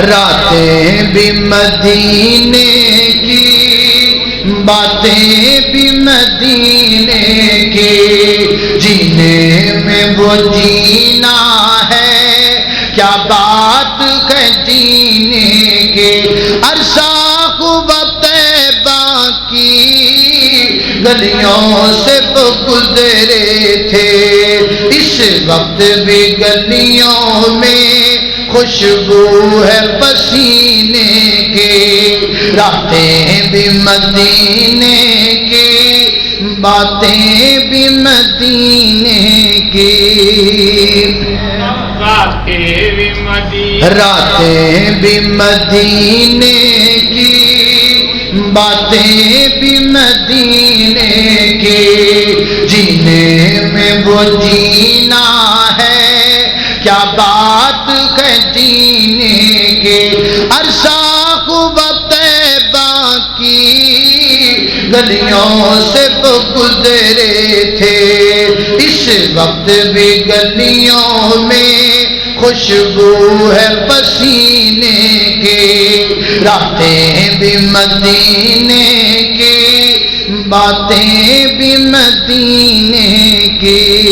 راتیں بھی مدینے کی، باتیں بھی مدینے کی، جینے میں وہ جینا ہے، کیا بات ہے جینے کی۔ عرصہ خوب طیبہ کی گلیوں سے وہ گزرے تھے، اس وقت بھی گلیوں میں خوشبو ہے پسینے کی۔ راتیں بھی مدینے کی، باتیں بھی مدینے کی، راتیں بھی مدینے کی، باتیں بھی مدینے کی، جینے میں وہ جینا ہے، کیا بات ہے جینے کی۔ عرصہ خوب طیبہ کی گلیوں سے وہ گزرے تھے، اس وقت بھی گلیوں میں خوشبو ہے پسینے کی۔ راتیں بھی مدینے کی، باتیں بھی مدینے کی۔